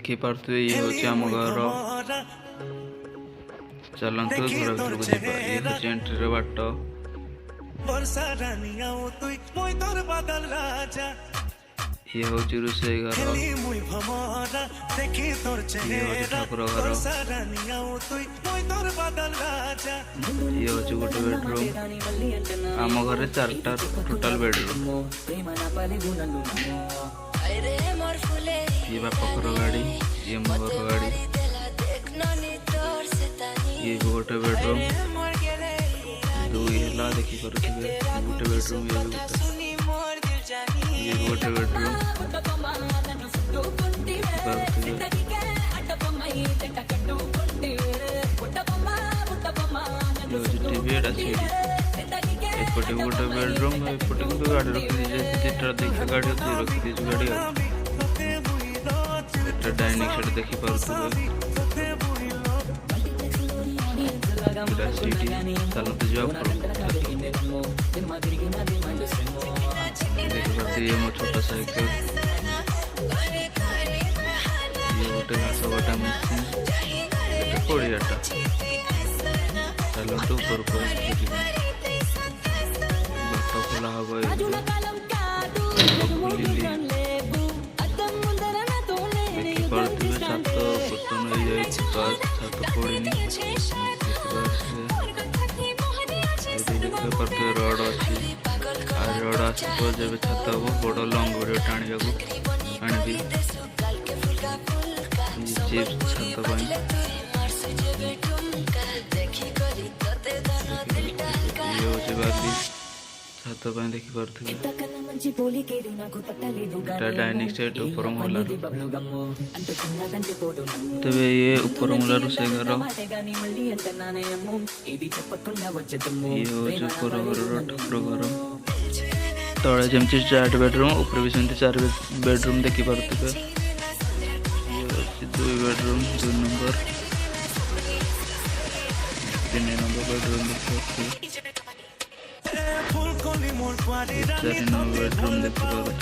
देखी पारे ये हूँ आम घर। चलतु घर भर को जावा। ये हूँ एंट्री बाट। ये हूँ रोषे घर। ये हूँ ठाकुर घर। ये हूँ गोटे बेडरूम। आम घर 4टा टोटाल बेडरूम। ये बापर गाड़ी। ये मो घर गाड़ी। ये गोटे बेडरूम 2 है देखी पारे। गोटे बेडरूम ये गोटे बेडरूम टीवी एपटे गोटे बेडरूम एपटे कि गाड़ी रखी देखा गाड़ी रखी गाड़ी डाइनिंग सेट देखी पारे। चलते जावा। ये मो छोटा साइकिल। ये गोटे घास बाटा मशीन पड़ियाटा। चलते ऊपर को बाट खोला हम। देखी पारे छात पतन हो जाए छात पड़ी। रड अच्छी रड आसो जब छत हम बड़ लंग भिडियो टाणिया आनी चिप्स छत ये हूँ बाली छत देखी पारे। डाइनिंग सेट ऊपर महला। तेरे ये ऊपर महला रोषे घर। ये हूँ ऊपर घर ठाकुर घर। तले जमी 4 बेडरूम ऊपर भी सेमती 4 बेडरूम देखी पारे। ये 2 बेडरूम 2 नंबर 3 नंबर बेडरूम देखी 4 नंबर बेडरूम देखी पारे।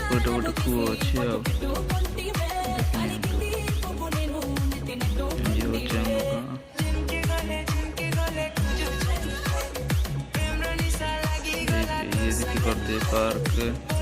गोटे गोटे कूह अच्छी देखी पारे पार्क।